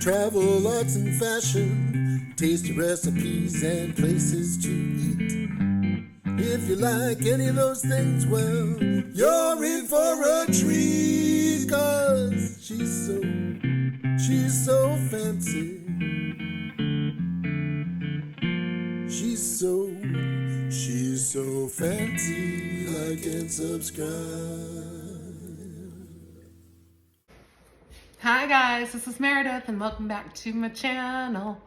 travel, arts and fashion, tasty recipes and places to eat. If you like any of those things, well, you're in for a treat, 'cause she's so fancy. She's so fancy. Like and subscribe. Hi guys, this is Meredith and welcome back to my channel.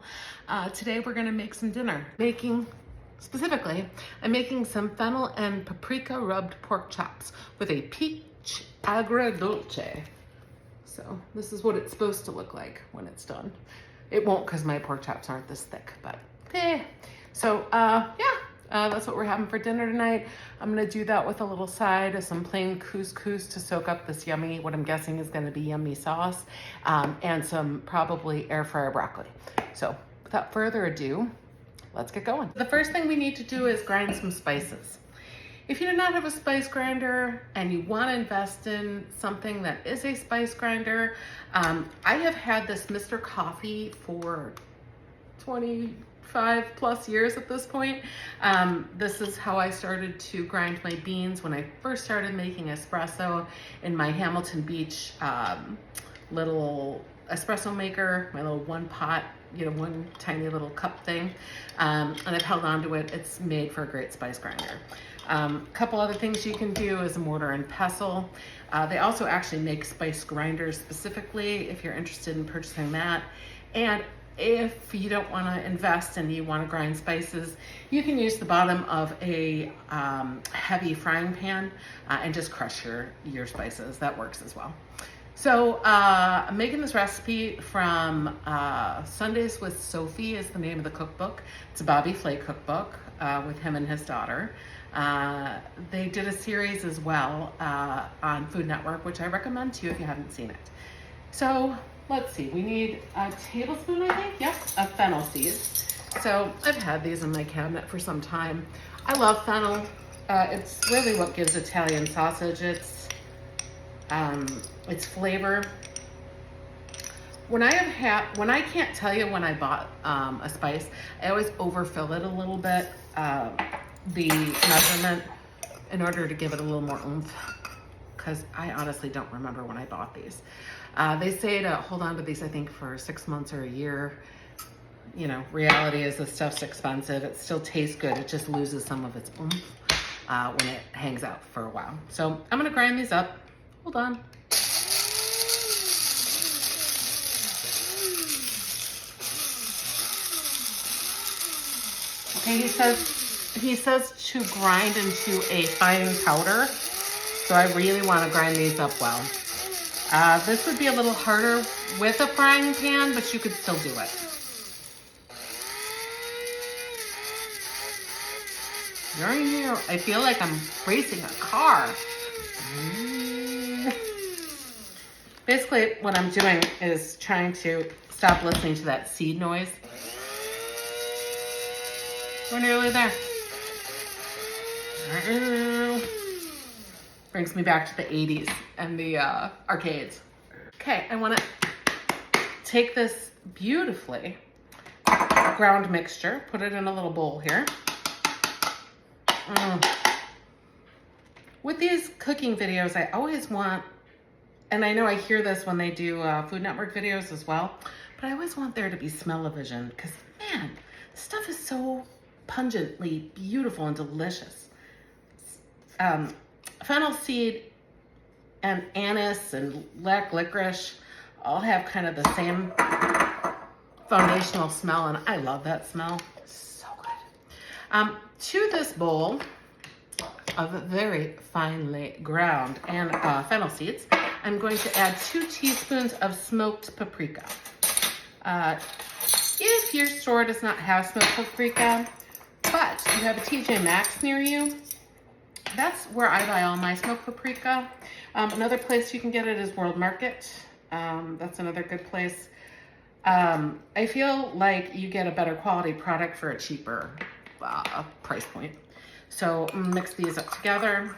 Today we're gonna make some dinner. I'm making some fennel and paprika rubbed pork chops with a peach agrodolce. So this is what it's supposed to look like when it's done. It won't because my pork chops aren't this thick, but So that's what we're having for dinner tonight. I'm gonna do that with a little side of some plain couscous to soak up this yummy, what I'm guessing is gonna be yummy sauce, and some probably air fryer broccoli. So without further ado, let's get going. The first thing we need to do is grind some spices. If you do not have a spice grinder and you want to invest in something that is a spice grinder, I have had this Mr. Coffee for 25 plus years at this point. This is how I started to grind my beans when I first started making espresso in my Hamilton Beach little espresso maker, my little one pot, one tiny little cup thing. And I've held on to it. It's made for a great spice grinder. A couple other things you can do is a mortar and pestle. They also actually make spice grinders specifically if you're interested in purchasing that. And if you don't want to invest and you want to grind spices, you can use the bottom of a heavy frying pan and just crush your spices. That works as well. So I'm making this recipe from Sundays with Sophie is the name of the cookbook. It's a Bobby Flay cookbook with him and his daughter. They did a series as well on Food Network, which I recommend to you if you haven't seen it. So let's see, we need a tablespoon, I think, yep, of fennel seeds. So I've had these in my cabinet for some time. I love fennel. It's really what gives Italian sausage its flavor. When I can't tell you when I bought a spice, I always overfill it a little bit, the measurement, in order to give it a little more oomph, because I honestly don't remember when I bought these. They say to hold on to these, I think, for 6 months or a year. Reality is this stuff's expensive. It still tastes good. It just loses some of its oomph when it hangs out for a while. So I'm gonna grind these up. Hold on. Okay, he says to grind into a fine powder. So I really want to grind these up well. This would be a little harder with a frying pan, but you could still do it. I feel like I'm racing a car. Basically, what I'm doing is trying to stop listening to that seed noise. We're nearly there. Brings me back to the 80s and the arcades. Okay, I want to take this beautifully ground mixture, put it in a little bowl here. With these cooking videos, I always want, and I know I hear this when they do Food Network videos as well, but I always want there to be smell-o-vision, because man, stuff is so pungently beautiful and delicious. Fennel seed and anise and black licorice all have kind of the same foundational smell, and I love that smell. It's so good. To this bowl of very finely ground and fennel seeds, I'm going to add 2 teaspoons of smoked paprika. If your store does not have smoked paprika, but you have a TJ Maxx near you, that's where I buy all my smoked paprika. Another place you can get it is World Market. That's another good place. I feel like you get a better quality product for a cheaper price point. So mix these up together,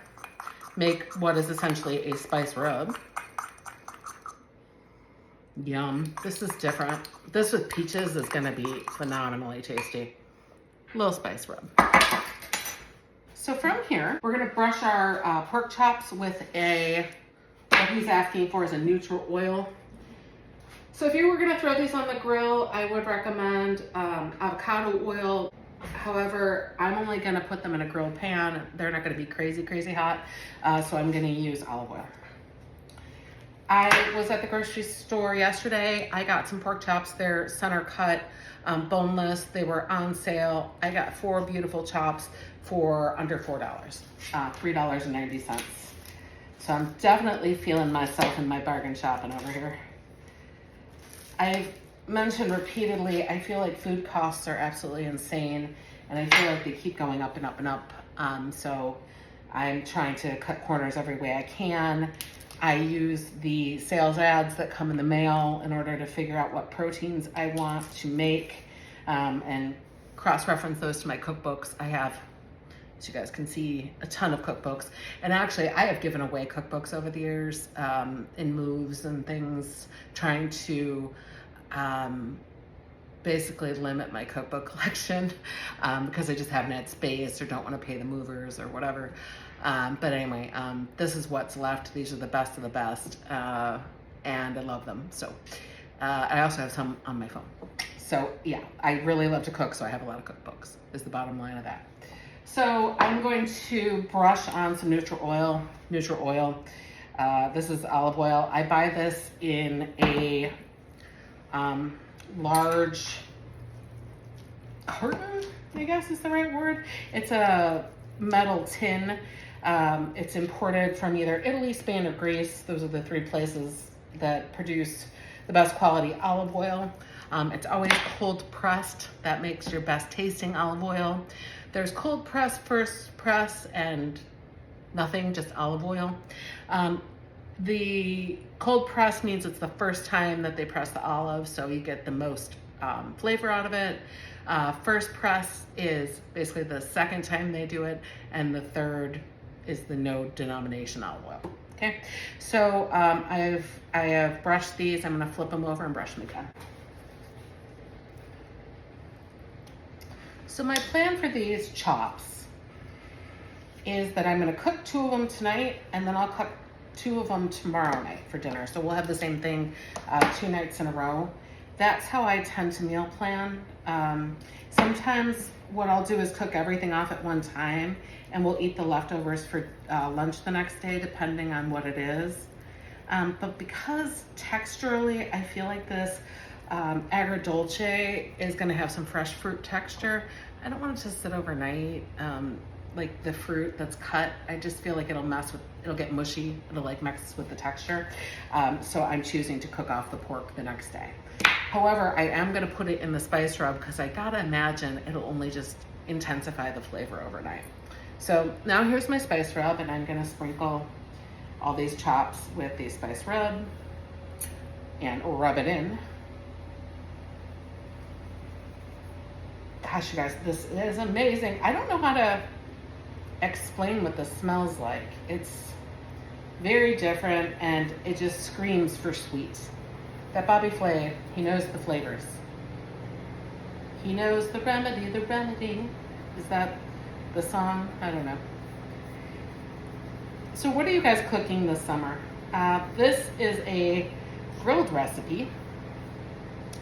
make what is essentially a spice rub. Yum. This is different. This with peaches is gonna be phenomenally tasty. Little spice rub. So from here, we're gonna brush our pork chops with what he's asking for is a neutral oil. So if you were gonna throw these on the grill, I would recommend avocado oil. However, I'm only gonna put them in a grill pan. They're not gonna be crazy, crazy hot. So I'm gonna use olive oil. I was at the grocery store yesterday. I got some pork chops. They're center cut, boneless. They were on sale. I got 4 beautiful chops for under $4, $3.90. So I'm definitely feeling myself in my bargain shopping over here. I've mentioned repeatedly, I feel like food costs are absolutely insane, and I feel like they keep going up and up and up. So I'm trying to cut corners every way I can. I use the sales ads that come in the mail in order to figure out what proteins I want to make, and cross-reference those to my cookbooks. I have, as you guys can see, a ton of cookbooks. And actually, I have given away cookbooks over the years in moves and things, trying to basically limit my cookbook collection because I just haven't had space or don't want to pay the movers or whatever. But anyway, this is what's left. These are the best of the best, and I love them. So I also have some on my phone. So yeah, I really love to cook, so I have a lot of cookbooks, is the bottom line of that. So I'm going to brush on some neutral oil. This is olive oil. I buy this in a large carton, I guess is the right word. It's a metal tin. It's imported from either Italy, Spain, or Greece. Those are the 3 places that produce the best quality olive oil. It's always cold pressed. That makes your best tasting olive oil. There's cold press, first press, and nothing, just olive oil. The cold press means it's the first time that they press the olive, so you get the most flavor out of it. First press is basically the second time they do it, and the third is the no denomination olive oil. Okay, so I have brushed these. I'm gonna flip them over and brush them again. So my plan for these chops is that I'm gonna cook 2 of them tonight, and then I'll cook 2 of them tomorrow night for dinner. So we'll have the same thing 2 nights in a row. That's how I tend to meal plan. Sometimes what I'll do is cook everything off at one time, and we'll eat the leftovers for lunch the next day, depending on what it is. But because texturally, I feel like this Agrodolce is gonna have some fresh fruit texture. I don't want it to sit overnight. Like the fruit that's cut, I just feel like it'll get mushy. It'll like mix with the texture. So I'm choosing to cook off the pork the next day. However, I am gonna put it in the spice rub because I gotta imagine it'll only just intensify the flavor overnight. So now here's my spice rub, and I'm gonna sprinkle all these chops with the spice rub and rub it in. Gosh, you guys, this is amazing. I don't know how to explain what this smells like. It's very different, and it just screams for sweet. That Bobby Flay, he knows the flavors. He knows the remedy, the remedy. Is that the song? I don't know. So what are you guys cooking this summer? This is a grilled recipe.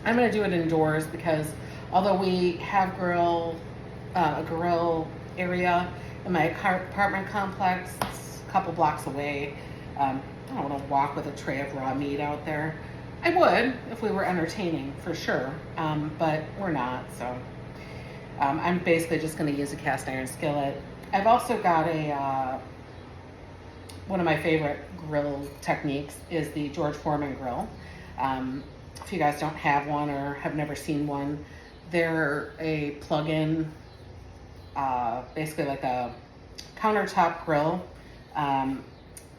I'm gonna do it indoors because although we have a grill area in my apartment complex, it's a couple blocks away. I don't want to walk with a tray of raw meat out there. I would if we were entertaining, for sure, but we're not. So I'm basically just going to use a cast iron skillet. I've also got one of my favorite grill techniques is the George Foreman grill. If you guys don't have one or have never seen one, they're a plug-in, basically like a countertop grill.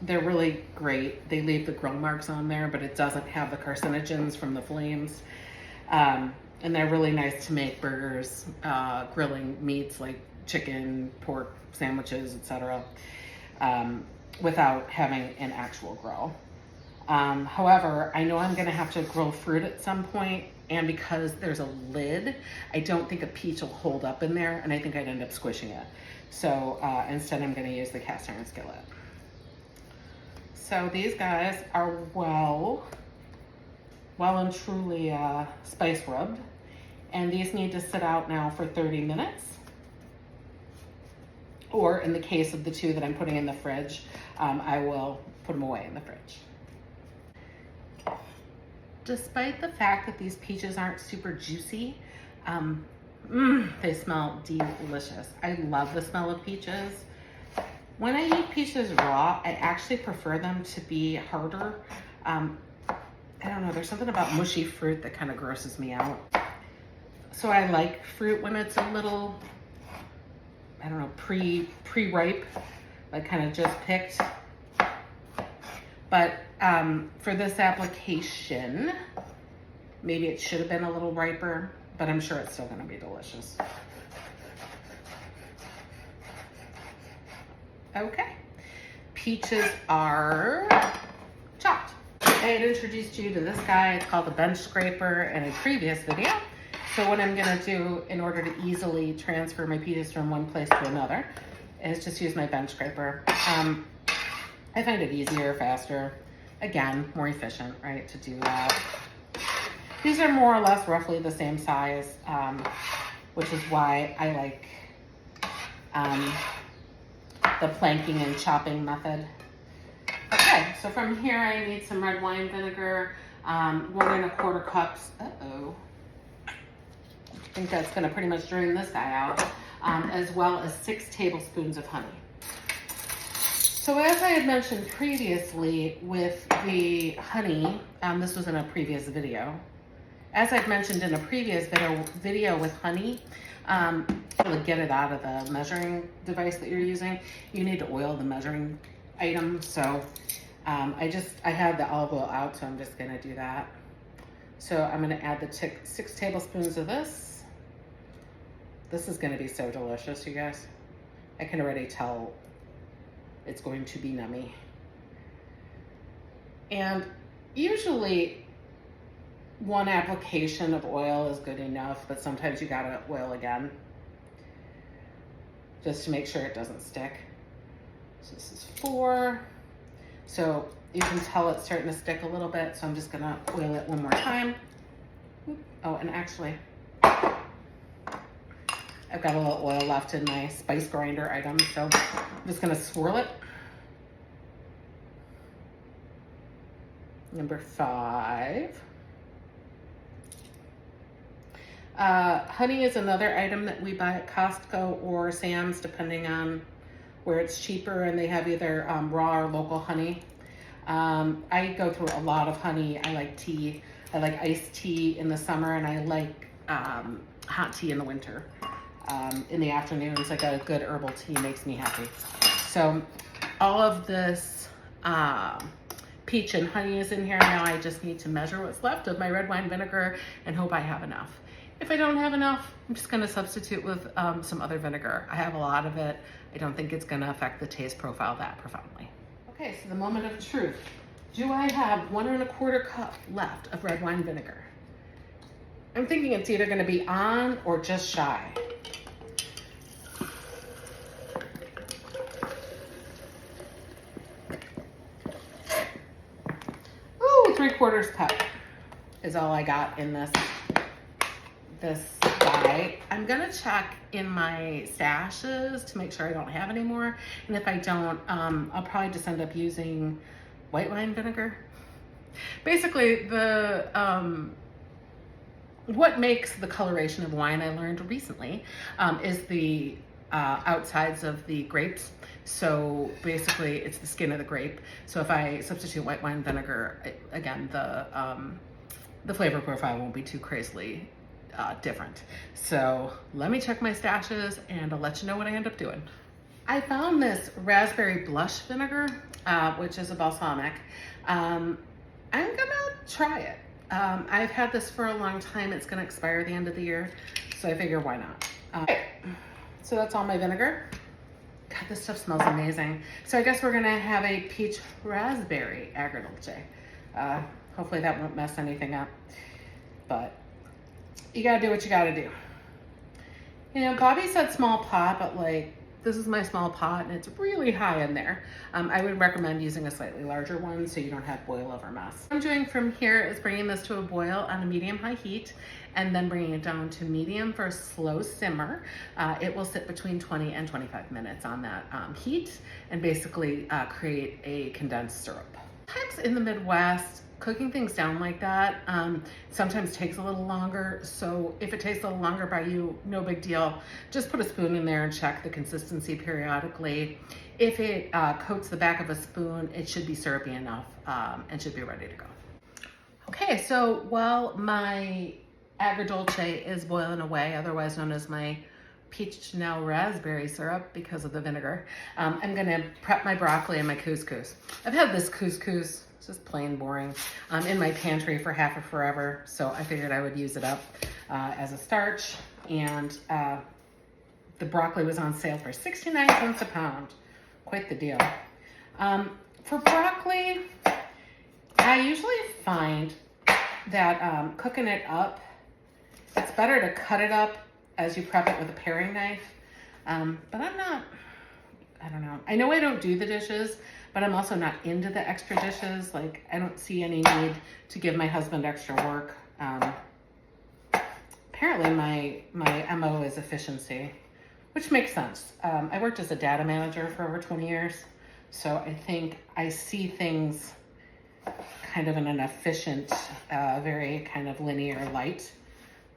They're really great. They leave the grill marks on there, but it doesn't have the carcinogens from the flames. And they're really nice to make burgers, grilling meats like chicken, pork, sandwiches, etc., without having an actual grill. However, I know I'm gonna have to grill fruit at some point, and because there's a lid, I don't think a peach will hold up in there, and I think I'd end up squishing it. So instead I'm gonna use the cast iron skillet. So these guys are well and truly spice rubbed, and these need to sit out now for 30 minutes. Or in the case of the two that I'm putting in the fridge, I will put them away in the fridge. Despite the fact that these peaches aren't super juicy, they smell delicious. I love the smell of peaches. When I eat peaches raw, I actually prefer them to be harder. I don't know, there's something about mushy fruit that kind of grosses me out. So I like fruit when it's a little, I don't know, pre-ripe, like kind of just picked. But for this application, maybe it should have been a little riper, but I'm sure it's still gonna be delicious. Okay, peaches are chopped. I had introduced you to this guy. It's called the bench scraper in a previous video. So what I'm gonna do in order to easily transfer my peaches from one place to another is just use my bench scraper. I find it easier, faster, again, more efficient, right, to do that. These are more or less roughly the same size, which is why I like the planking and chopping method. Okay, so from here I need some red wine vinegar, 1 1/4 cups. Uh-oh. I think that's gonna pretty much drain this guy out, as well as 6 tablespoons of honey. So as I had mentioned previously with the honey, this was in a previous video. As I've mentioned in a previous video with honey, to get it out of the measuring device that you're using, you need to oil the measuring item. So I had the olive oil out, so I'm just gonna do that. So I'm gonna add the 6 tablespoons of this. This is gonna be so delicious, you guys. I can already tell it's going to be nummy. And usually 1 application of oil is good enough, but sometimes you gotta oil again just to make sure it doesn't stick. So this is 4. So you can tell it's starting to stick a little bit, so I'm just gonna oil it 1 more time. Oh, and actually, I've got a little oil left in my spice grinder item, so I'm just gonna swirl it. Number 5. Honey is another item that we buy at Costco or Sam's, depending on where it's cheaper, and they have either raw or local honey. I go through a lot of honey. I like tea. I like iced tea in the summer, and I like hot tea in the winter. In the afternoons, like a good herbal tea makes me happy. So all of this peach and honey is in here. Now I just need to measure what's left of my red wine vinegar and hope I have enough. If I don't have enough, I'm just gonna substitute with some other vinegar. I have a lot of it. I don't think it's gonna affect the taste profile that profoundly. Okay, so the moment of truth. Do I have 1 1/4 cup left of red wine vinegar? I'm thinking it's either gonna be on or just shy. Ooh, 3/4 cup is all I got in this guy. I'm gonna check in my stashes to make sure I don't have any more. And if I don't, I'll probably just end up using white wine vinegar. Basically, what makes the coloration of wine, I learned recently, is the outsides of the grapes. So basically it's the skin of the grape. So if I substitute white wine vinegar, again, the flavor profile won't be too crazily different. So let me check my stashes and I'll let you know what I end up doing. I found this raspberry blush vinegar, which is a balsamic. I'm gonna try it. I've had this for a long time. It's gonna expire at the end of the year, so I figure why not. Okay. So that's all my vinegar. God, this stuff smells amazing. So I guess we're gonna have a peach raspberry agrodolce. Hopefully that won't mess anything up. But you gotta do what you gotta do. You know, Bobby said small pot, but like, this is my small pot and it's really high in there. I would recommend using a slightly larger one so you don't have boil over mess. What I'm doing from here is bringing this to a boil on a medium-high heat and then bringing it down to medium for a slow simmer. It will sit between 20 and 25 minutes on that heat and basically create a condensed syrup. Sometimes in the Midwest, cooking things down like that sometimes takes a little longer. So if it takes a little longer by you, no big deal. Just put a spoon in there and check the consistency periodically. If it coats the back of a spoon, it should be syrupy enough and should be ready to go. Okay, so while my Agrodolce is boiling away, otherwise known as my peach Chanel raspberry syrup because of the vinegar, I'm gonna prep my broccoli and my couscous. I've had this couscous, it's just plain boring, in my pantry for half of forever, so I figured I would use it up as a starch, and the broccoli was on sale for 69 cents a pound. Quite the deal. For broccoli, I usually find that cooking it up, it's better to cut it up as you prep it with a paring knife. But I don't know. I know I don't do the dishes, but I'm also not into the extra dishes. Like, I don't see any need to give my husband extra work. Apparently my MO is efficiency, which makes sense. I worked as a data manager for over 20 years. So I think I see things kind of in an efficient, very kind of linear light.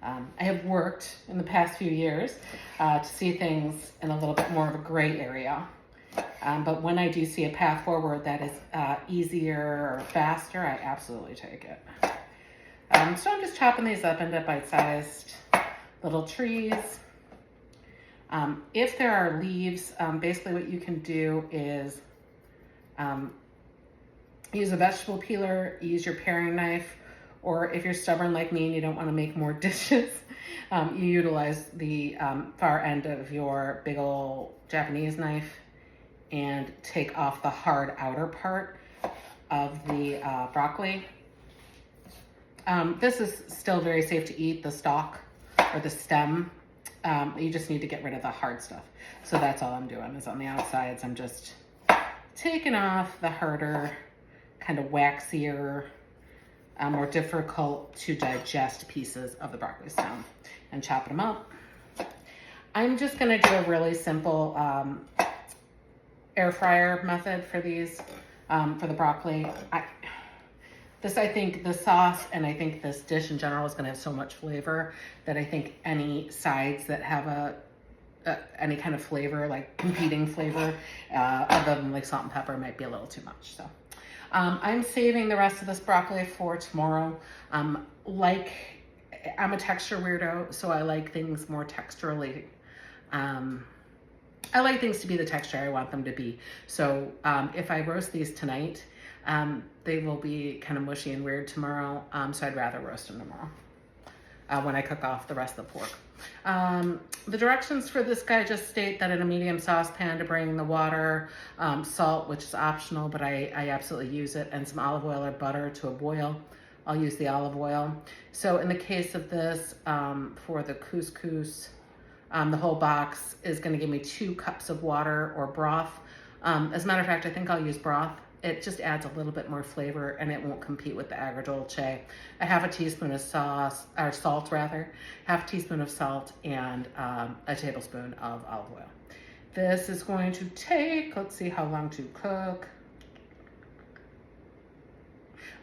I have worked in the past few years to see things in a little bit more of a gray area. But when I do see a path forward that is easier or faster, I absolutely take it. So I'm just chopping these up into bite-sized little trees. If there are leaves, basically what you can do is use a vegetable peeler, use your paring knife, or if you're stubborn like me and you don't want to make more dishes, you utilize the far end of your big old Japanese knife and take off the hard outer part of the broccoli. This is still very safe to eat, the stalk or the stem. You just need to get rid of the hard stuff. So that's all I'm doing is on the outsides, I'm just taking off the harder, kind of waxier, more difficult to digest pieces of the broccoli stem and chopping them up. I'm just gonna do a really simple air fryer method for these, for the broccoli. I think the sauce and I think this dish in general is gonna have so much flavor that I think any sides that have any kind of flavor, like competing flavor, other than like salt and pepper, might be a little too much. So I'm saving the rest of this broccoli for tomorrow. I'm a texture weirdo, so I like things more texturally. I like things to be the texture I want them to be. So if I roast these tonight, they will be kind of mushy and weird tomorrow. So I'd rather roast them tomorrow when I cook off the rest of the pork. The directions for this guy just state that in a medium saucepan to bring the water, salt, which is optional, but I absolutely use it, and some olive oil or butter to a boil. I'll use the olive oil. So in the case of this, for the couscous, the whole box is going to give me 2 cups of water or broth. As a matter of fact, I think I'll use broth. It just adds a little bit more flavor and it won't compete with the Agrodolce. A half a teaspoon of salt, half a teaspoon of salt, and a tablespoon of olive oil. This is going to take, let's see how long to cook.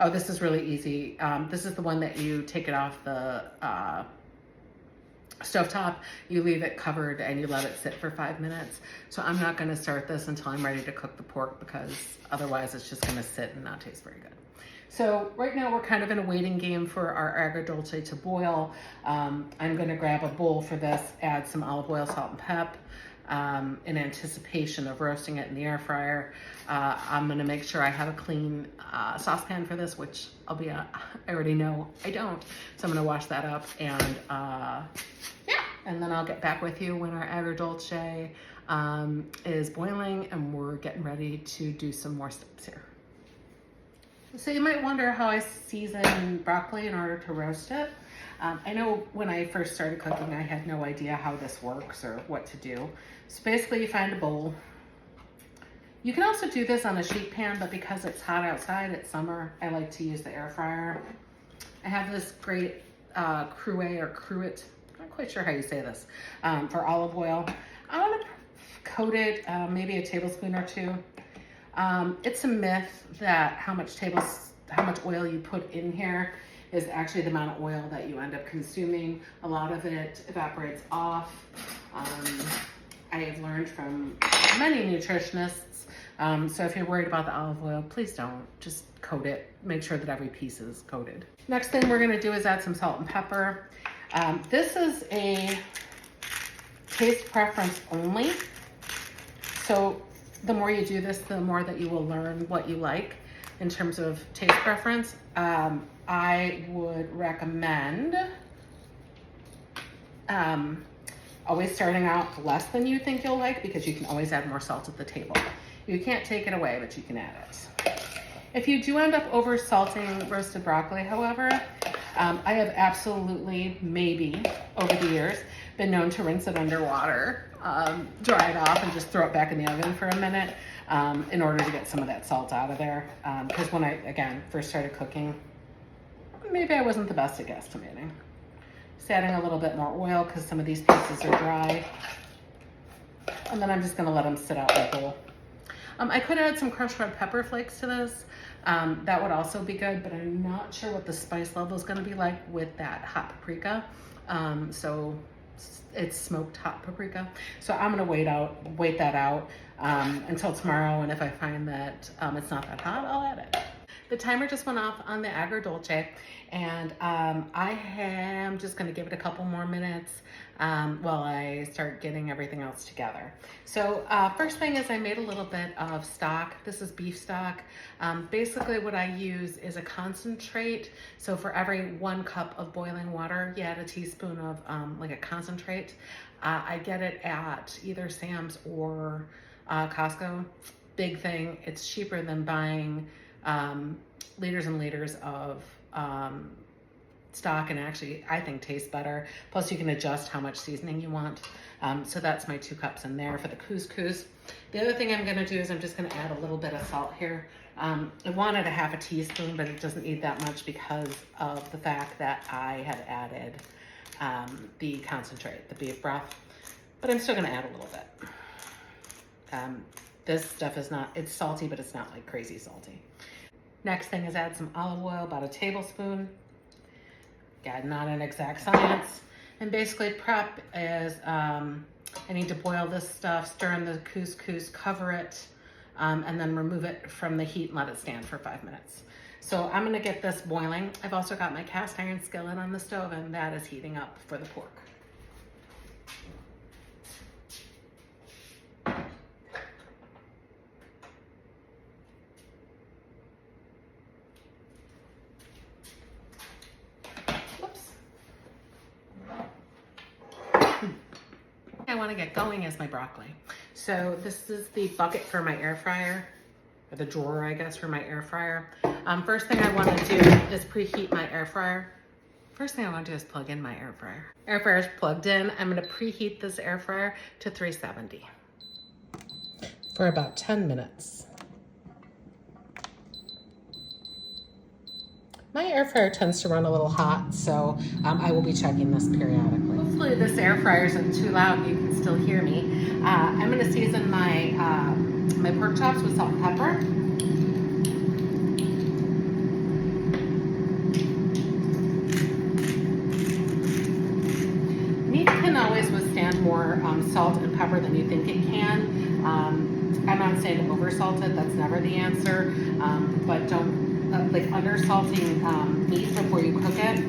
Oh, this is really easy. This is the one that you take it off the stovetop, you leave it covered and you let it sit for 5 minutes. So I'm not going to start this until I'm ready to cook the pork because otherwise it's just going to sit and not taste very good. So right now we're kind of in a waiting game for our Agrodolce to boil. I'm going to grab a bowl for this, add some olive oil, salt, and pep in anticipation of roasting it in the air fryer. I'm going to make sure I have a clean saucepan for this, which I already know I don't. So I'm going to wash that up and yeah, and then I'll get back with you when our Agrodolce is boiling and we're getting ready to do some more steps here. So you might wonder how I season broccoli in order to roast it. I know when I first started cooking, I had no idea how this works or what to do. So basically you find a bowl. You can also do this on a sheet pan, but because it's hot outside, it's summer, I like to use the air fryer. I have this great Cruet or Cruet, I'm not quite sure how you say this, for olive oil. I want to coat it maybe a tablespoon or two. It's a myth that how much oil you put in here is actually the amount of oil that you end up consuming. A lot of it evaporates off. I have learned from many nutritionists. So if you're worried about the olive oil, please don't. Just coat it. Make sure that every piece is coated. Next thing we're gonna do is add some salt and pepper. This is a taste preference only. So the more you do this, the more that you will learn what you like in terms of taste preference. I would recommend always starting out less than you think you'll like, because you can always add more salt at the table. You can't take it away, but you can add it. If you do end up over salting roasted broccoli, however, I have absolutely, maybe over the years, been known to rinse it underwater, dry it off, and just throw it back in the oven for a minute in order to get some of that salt out of there. Because when I, again, first started cooking, maybe I wasn't the best at guesstimating. Just adding a little bit more oil because some of these pieces are dry. And then I'm just gonna let them sit out in the bowl. I could add some crushed red pepper flakes to this. That would also be good, but I'm not sure what the spice level is gonna be like with that hot paprika. So it's smoked hot paprika. So I'm gonna wait that out until tomorrow, and if I find that it's not that hot, I'll add it. The timer just went off on the Agrodolce, and I am just gonna give it a couple more minutes while I start getting everything else together. So first thing is I made a little bit of stock. This is beef stock. Basically what I use is a concentrate. So for every 1 cup of boiling water, you add a teaspoon of like a concentrate. I get it at either Sam's or Costco. Big thing, it's cheaper than buying liters and liters of stock, and actually I think tastes better. Plus you can adjust how much seasoning you want. So that's my 2 cups in there for the couscous. The other thing I'm gonna do is I'm just gonna add a little bit of salt here. I wanted a half a teaspoon, but it doesn't need that much because of the fact that I had added the concentrate, the beef broth, but I'm still gonna add a little bit. This stuff is not, it's salty, but it's not like crazy salty. Next thing is add some olive oil, about a tablespoon. Again, not an exact science. And basically prep is, I need to boil this stuff, stir in the couscous, cover it, and then remove it from the heat and let it stand for 5 minutes. So I'm gonna get this boiling. I've also got my cast iron skillet on the stove, and that is heating up for the pork. I want to get going is my broccoli. So this is the bucket for my air fryer, or the drawer, I guess, for my air fryer. First thing I want to do is preheat my air fryer. First thing I want to do is plug in my air fryer. Air fryer is plugged in. I'm going to preheat this air fryer to 370 for about 10 minutes. My air fryer tends to run a little hot, so I will be checking this periodically. Hopefully this air fryer isn't too loud and you can still hear me. I'm gonna season my, my pork chops with salt and pepper. Meat can always withstand more salt and pepper than you think it can. I'm not saying over salt it, that's never the answer, but don't like undersalting meat before you cook it.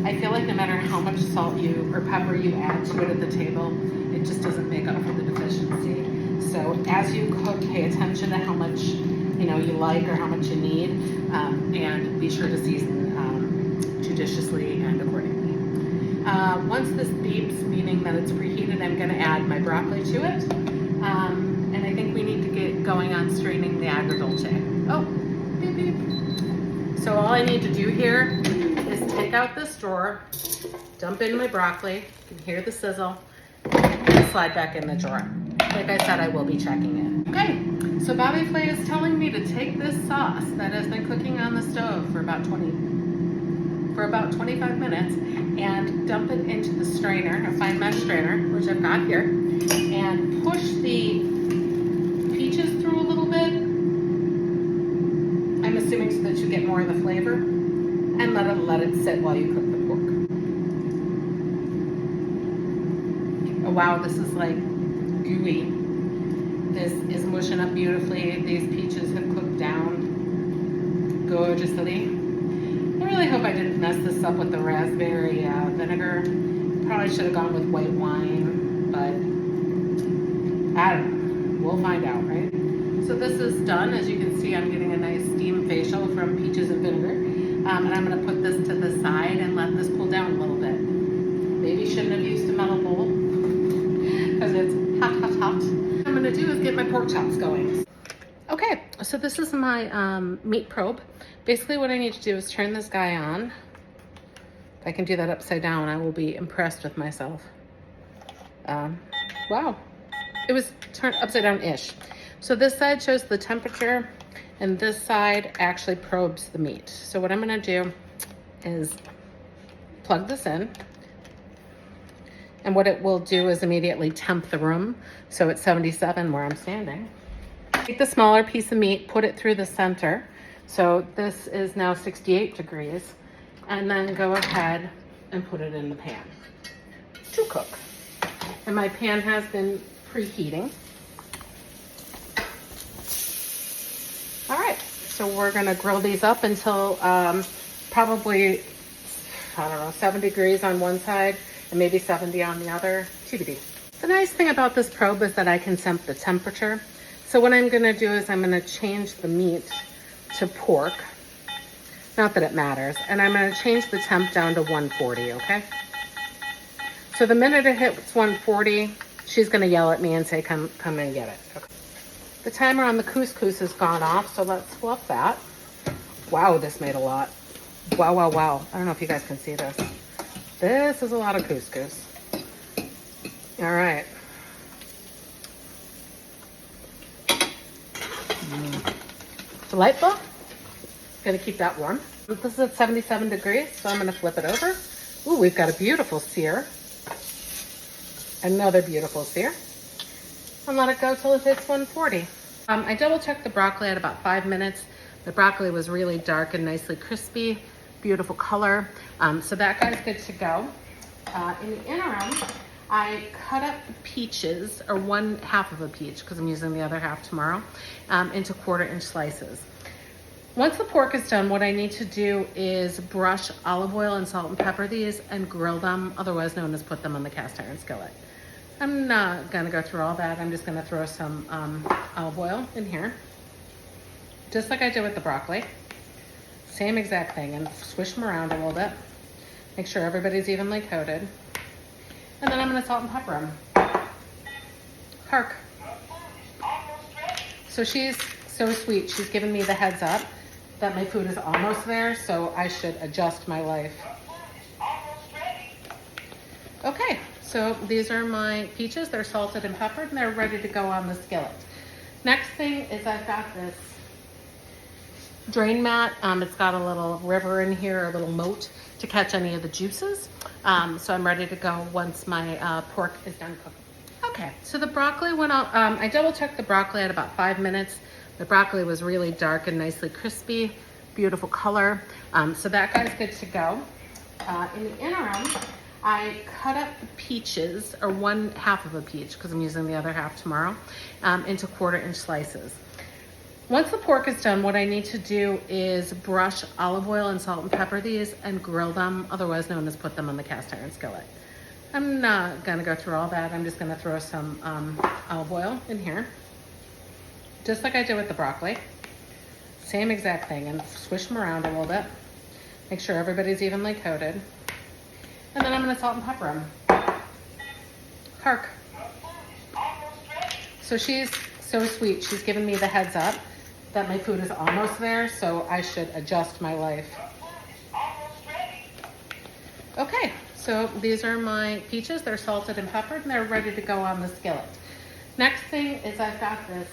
I feel like no matter how much salt or pepper you add to it at the table, it just doesn't make up for the deficiency. So as you cook, pay attention to how much you like or how much you need, and be sure to season judiciously and accordingly. Once this beeps, meaning that it's preheated, I'm going to add my broccoli to it, and I think we need to get going on straining the Agrodolce. Oh, beep beep. So all I need to do here is take out this drawer, dump in my broccoli, you can hear the sizzle, and slide back in the drawer. Like I said, I will be checking it. Okay, so Bobby Flay is telling me to take this sauce that has been cooking on the stove for about 25 minutes and dump it into the strainer, a fine mesh strainer, which I've got here, and push the peaches through a little bit. I'm assuming so that you get more of the flavor, and let it sit while you cook the pork. Oh wow, this is like gooey. This is mushing up beautifully. These peaches have cooked down gorgeously. I really hope I didn't mess this up with the raspberry vinegar. Probably should have gone with white wine, but I don't know. We'll find out, right? So this is done. As you can see, I'm getting a nice steam facial from peaches and vinegar. And I'm going to put this to the side and let this cool down a little bit. Maybe shouldn't have used a metal bowl because it's hot, hot, hot. What I'm going to do is get my pork chops going. Okay, so this is my meat probe. Basically what I need to do is turn this guy on. If I can do that upside down, I will be impressed with myself. Wow, it was turned upside down-ish. So this side shows the temperature, and this side actually probes the meat. So what I'm gonna do is plug this in, and what it will do is immediately temp the room. So it's 77 where I'm standing. Take the smaller piece of meat, put it through the center. So this is now 68 degrees, and then go ahead and put it in the pan to cook. And my pan has been preheating. All right, so we're gonna grill these up until probably, I don't know, 7 degrees on one side and maybe 70 on the other, TBD. The nice thing about this probe is that I can temp the temperature. So what I'm gonna do is I'm gonna change the meat to pork. Not that it matters. And I'm gonna change the temp down to 140, okay? So the minute it hits 140, she's gonna yell at me and say, come and get it. Okay. The timer on the couscous has gone off, so let's fluff that. Wow, this made a lot. Wow, wow, wow. I don't know if you guys can see this. This is a lot of couscous. All right. Delightful. Gonna keep that warm. This is at 77 degrees, so I'm gonna flip it over. Ooh, we've got a beautiful sear. Another beautiful sear. And let it go till it hits 140. I double checked the broccoli at about 5 minutes. The broccoli was really dark and nicely crispy, beautiful color. So that guy's good to go. In the interim, I cut up the peaches, or 1/2 of a peach, because I'm using the other half tomorrow, into 1/4-inch slices. Once the pork is done, what I need to do is brush olive oil and salt and pepper these and grill them, otherwise known as put them on the cast iron skillet. I'm not gonna go through all that. I'm just gonna throw some olive oil in here, just like I did with the broccoli. Same exact thing, and swish them around a little bit. Make sure everybody's evenly coated. And then I'm gonna salt and pepper them. Hark. So she's so sweet. She's given me the heads up that my food is almost there, so I should adjust my life. Okay, so these are my peaches. They're salted and peppered, and they're ready to go on the skillet. Next thing is I've got this drain mat. It's got a little river in here, a little moat to catch any of the juices. So I'm ready to go once my pork is done cooking. Okay, so the broccoli went out. I double checked the broccoli at about 5 minutes. The broccoli was really dark and nicely crispy, beautiful color. So that guy's good to go. In the interim, I cut up the peaches, or 1/2 of a peach, because I'm using the other half tomorrow, into 1/4-inch slices. Once the pork is done, what I need to do is brush olive oil and salt and pepper these and grill them, otherwise known as put them on the cast iron skillet. I'm not gonna go through all that. I'm just gonna throw some olive oil in here, just like I did with the broccoli. Same exact thing, and swish them around a little bit. Make sure everybody's evenly coated. And then I'm gonna salt and pepper them. Hark. So she's so sweet. She's given me the heads up that my food is almost there, so I should adjust my life. Okay, so these are my peaches. They're salted and peppered, and they're ready to go on the skillet. Next thing is I've got this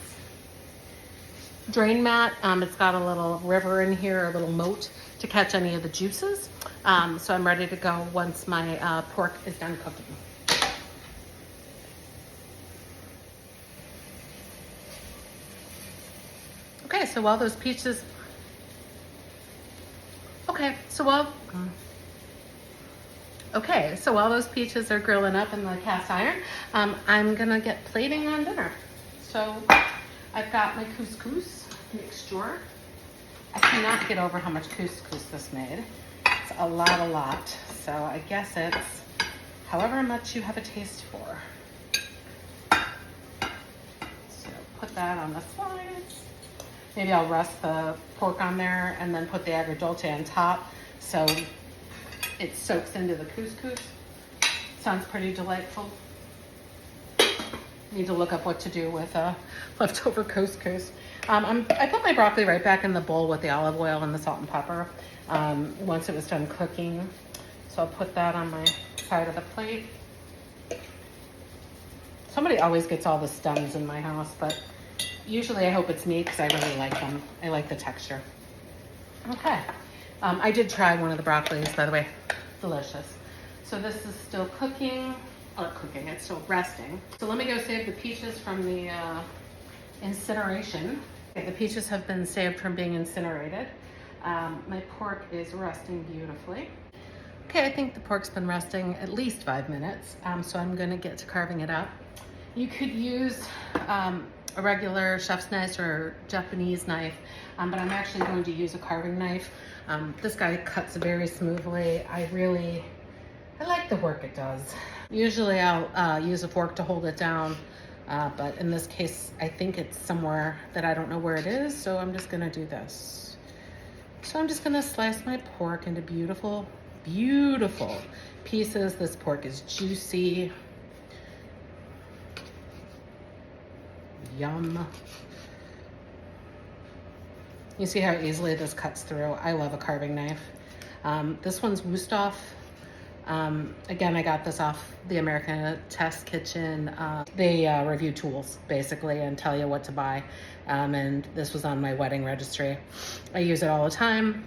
drain mat. It's got a little river in here, a little moat to catch any of the juices. So I'm ready to go once my pork is done cooking. Okay, so while those peaches, so while those peaches are grilling up in the cast iron, I'm gonna get plating on dinner. So I've got my couscous mixture. I cannot get over how much couscous this made. It's a lot. So I guess it's however much you have a taste for. So put that on the sides. Maybe I'll rest the pork on there and then put the agrodolce on top so it soaks into the couscous. Sounds pretty delightful. Need to look up what to do with leftover couscous. I put my broccoli right back in the bowl with the olive oil and the salt and pepper once it was done cooking. So I'll put that on my side of the plate. Somebody always gets all the stems in my house, but usually I hope it's me because I really like them. I like the texture. Okay. I did try one of the broccolis, by the way. Delicious. So this is still cooking. It's still resting. So let me go save the peaches from the incineration. Okay, the peaches have been saved from being incinerated. My pork is resting beautifully. Okay, I think the pork's been resting at least 5 minutes. So I'm gonna get to carving it up. You could use a regular chef's knife or Japanese knife, but I'm actually going to use a carving knife. This guy cuts very smoothly. I like the work it does. Usually I'll use a fork to hold it down, but in this case, I think it's somewhere that I don't know where it is, so I'm just gonna do this. So I'm just gonna slice my pork into beautiful pieces. This pork is juicy. Yum. You see how easily this cuts through. I love a carving knife. This one's Wusthof. Again, I got this off the American Test Kitchen. They review tools basically and tell you what to buy. And this was on my wedding registry. I use it all the time.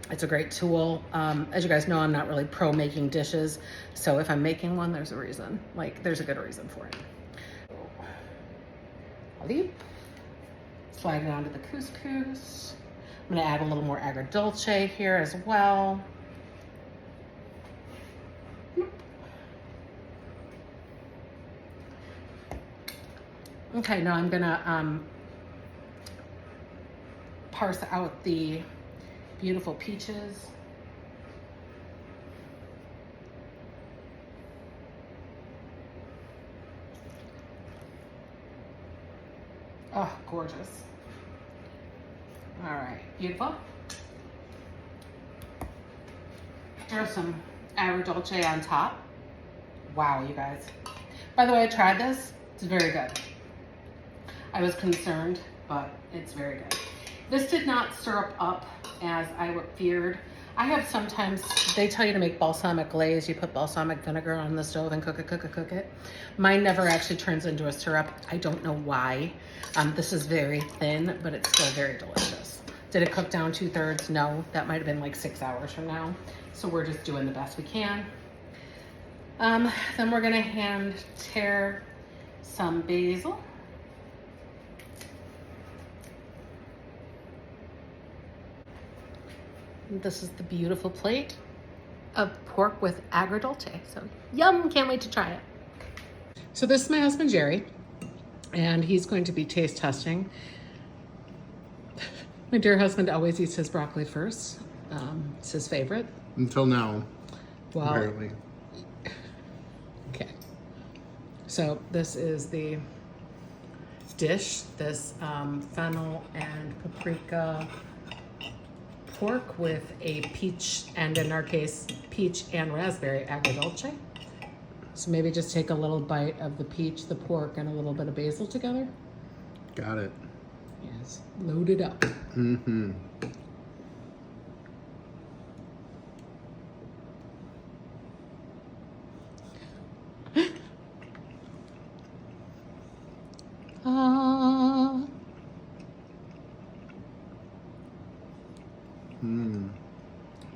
It's a great tool. As you guys know, I'm not really pro making dishes. So if I'm making one, there's a reason. Like, there's a good reason for it. Slide it onto the couscous. I'm gonna add a little more agrodolce here as well. Okay, now I'm gonna parse out the beautiful peaches. Oh, gorgeous. All right, beautiful. Throw some agrodolce on top. Wow, you guys. By the way, I tried this. It's very good. I was concerned, but it's very good. This did not syrup up as I feared. I have sometimes, they tell you to make balsamic glaze. You put balsamic vinegar on the stove and cook it. Mine never actually turns into a syrup. I don't know why. This is very thin, but it's still very delicious. Did it cook down 2/3? No, that might have been like 6 hours from now. So we're just doing the best we can. Then we're gonna hand tear some basil. This is the beautiful plate of pork with agrodolce. So yum, can't wait to try it. So this is my husband, Jerry, and he's going to be taste testing. My dear husband always eats his broccoli first. It's his favorite. Until now, well, apparently. Okay. So this is the dish, this fennel and paprika pork with a peach, and in our case, peach and raspberry agrodolce. So maybe just take a little bite of the peach, the pork, and a little bit of basil together. Got it. Yes. Load it up. Mm-hmm.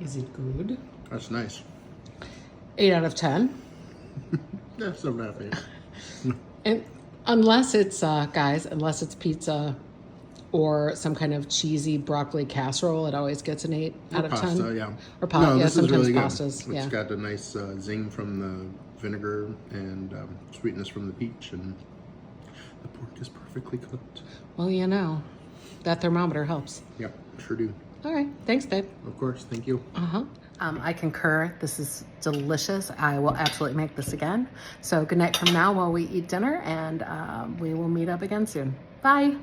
Is it good? That's nice. 8 out of 10. That's so nothing. And unless it's, guys, unless it's pizza or some kind of cheesy broccoli casserole, it always gets an 8 out of 10. Pasta, yeah. Or pasta, No, yeah, this sometimes is really pastas. good. Yeah. It's got a nice zing from the vinegar and sweetness from the peach, and the pork is perfectly cooked. Well, you know, that thermometer helps. Yep, sure do. All right. Thanks, babe. Of course, thank you. I concur. This is delicious. I will absolutely make this again. So good night from now while we eat dinner, and we will meet up again soon. Bye.